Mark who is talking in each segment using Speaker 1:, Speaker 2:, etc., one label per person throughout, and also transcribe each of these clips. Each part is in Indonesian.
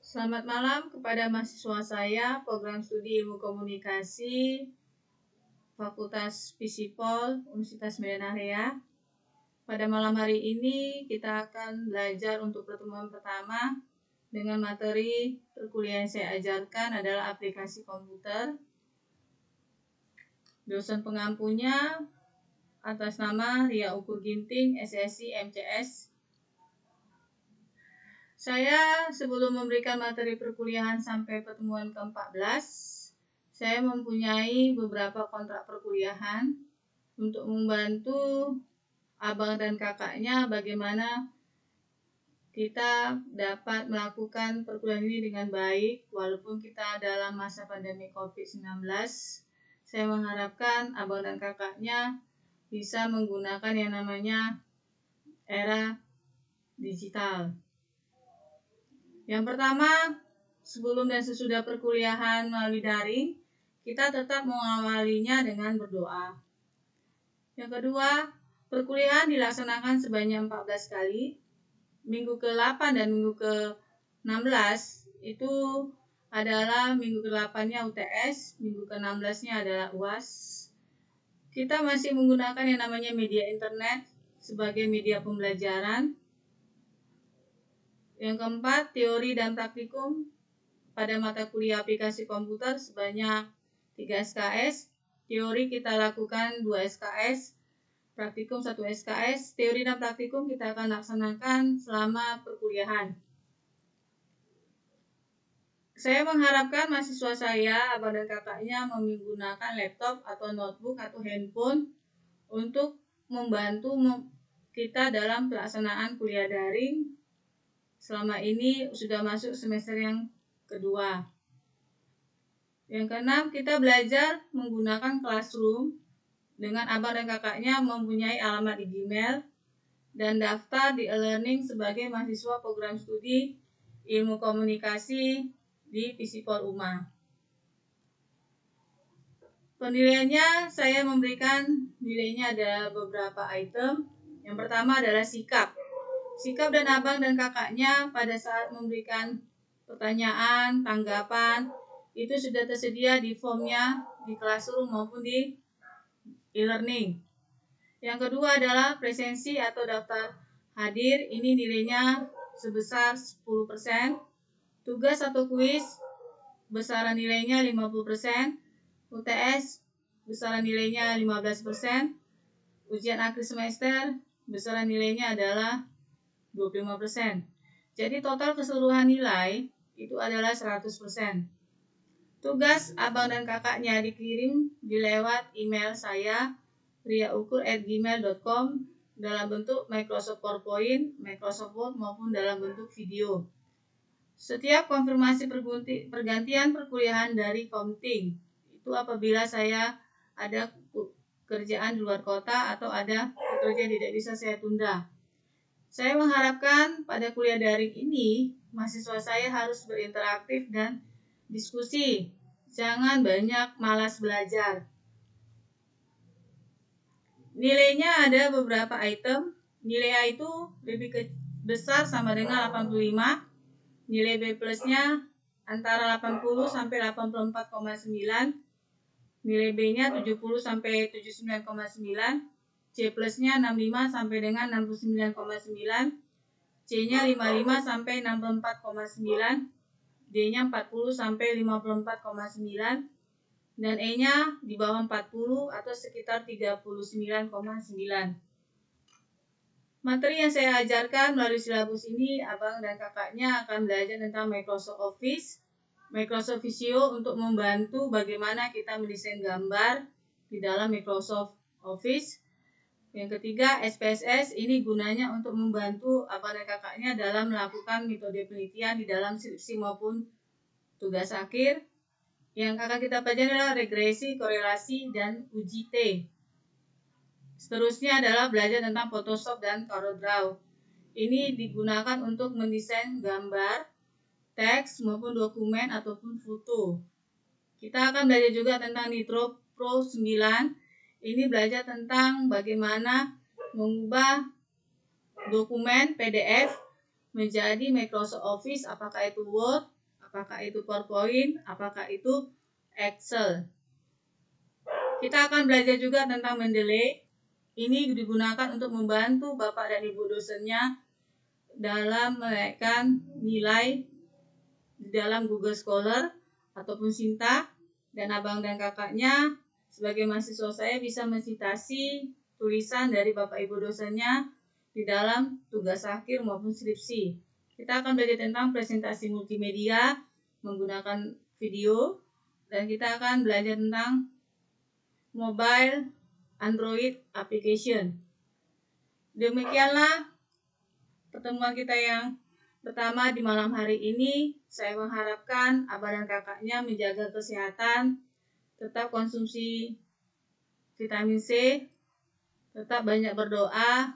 Speaker 1: Selamat malam kepada mahasiswa saya Program Studi Ilmu Komunikasi Fakultas Fisipol Universitas Medan Area. Pada malam hari ini kita akan belajar untuk pertemuan pertama dengan materi perkuliahan yang saya ajarkan adalah aplikasi komputer. Dosen pengampunya atas nama Ria Ukur Ginting, SSI MCS. Saya sebelum memberikan materi perkuliahan sampai pertemuan ke-14, saya mempunyai beberapa kontrak perkuliahan untuk membantu abang dan kakaknya bagaimana kita dapat melakukan perkuliahan ini dengan baik walaupun kita dalam masa pandemi COVID-19. Saya mengharapkan abang dan kakaknya bisa menggunakan yang namanya era digital. Yang pertama, sebelum dan sesudah perkuliahan melalui daring, kita tetap mengawalinya dengan berdoa. Yang kedua, perkuliahan dilaksanakan sebanyak 14 kali. Minggu ke-8 dan minggu ke-16 itu adalah minggu ke-8-nya UTS, minggu ke-16-nya adalah UAS. Kita masih menggunakan yang namanya media internet sebagai media pembelajaran. Yang keempat, teori dan praktikum pada mata kuliah aplikasi komputer sebanyak 3 SKS. Teori kita lakukan 2 SKS, praktikum 1 SKS. Teori dan praktikum kita akan laksanakan selama perkuliahan. Saya mengharapkan mahasiswa saya, abang dan kakaknya menggunakan laptop atau notebook atau handphone untuk membantu kita dalam pelaksanaan kuliah daring. Selama ini sudah masuk semester yang kedua. Yang keenam, kita belajar menggunakan Classroom dengan abang dan kakaknya mempunyai alamat di Gmail dan daftar di e-learning sebagai mahasiswa program studi ilmu komunikasi di Fisipol UMA. Penilaiannya saya memberikan nilainya ada beberapa item. Yang pertama adalah sikap. Sikap dan abang dan kakaknya pada saat memberikan pertanyaan, tanggapan, itu sudah tersedia di formnya di Classroom maupun di e-learning. Yang kedua adalah presensi atau daftar hadir, ini nilainya sebesar 10%. Tugas atau kuis, besaran nilainya 50%. UTS, besaran nilainya 15%. Ujian akhir semester, besaran nilainya adalah 25%. Jadi total keseluruhan nilai itu adalah 100%. Tugas abang dan kakaknya dikirim di lewat email saya riaukur@gmail.com dalam bentuk Microsoft PowerPoint, Microsoft Word maupun dalam bentuk video. Setiap konfirmasi pergantian perkuliahan dari Komting itu apabila saya ada pekerjaan di luar kota atau ada pekerjaan tidak bisa saya tunda. Saya mengharapkan pada kuliah daring ini mahasiswa saya harus berinteraktif dan diskusi. Jangan banyak malas belajar. Nilainya ada beberapa item. Nilai A itu lebih besar sama dengan 85. Nilai B plusnya antara 80 sampai 84,9. Nilai B-nya 70 sampai 79,9. C plusnya 65 sampai dengan 69,9. C-nya 55 sampai 64,9. D-nya 40 sampai 54,9. Dan E-nya di bawah 40 atau sekitar 39,9. Materi yang saya ajarkan melalui silabus ini, abang dan kakaknya akan belajar tentang Microsoft Office, Microsoft Visio untuk membantu bagaimana kita mendesain gambar di dalam Microsoft Office. Yang ketiga, SPSS, ini gunanya untuk membantu abang dan kakaknya dalam melakukan metode penelitian di dalam skripsi maupun tugas akhir. Yang akan kita pelajari adalah regresi, korelasi, dan uji T. Seterusnya adalah belajar tentang Photoshop dan CorelDRAW. Ini digunakan untuk mendesain gambar, teks, maupun dokumen ataupun foto. Kita akan belajar juga tentang Nitro Pro 9. Ini belajar tentang bagaimana mengubah dokumen PDF menjadi Microsoft Office, apakah itu Word, apakah itu PowerPoint, apakah itu Excel. Kita akan belajar juga tentang Mendeley. Ini digunakan untuk membantu Bapak dan Ibu dosennya dalam menaikkan nilai di dalam Google Scholar ataupun Sinta, dan abang dan kakaknya sebagai mahasiswa saya bisa mensitasi tulisan dari Bapak Ibu dosennya di dalam tugas akhir maupun skripsi. Kita akan belajar tentang presentasi multimedia menggunakan video, dan kita akan belajar tentang mobile Android application. Demikianlah pertemuan kita yang pertama di malam hari ini. Saya mengharapkan abah dan kakaknya menjaga kesehatan, tetap konsumsi vitamin C, tetap banyak berdoa,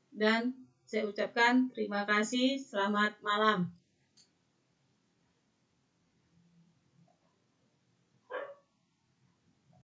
Speaker 1: dan saya ucapkan terima kasih. Selamat malam.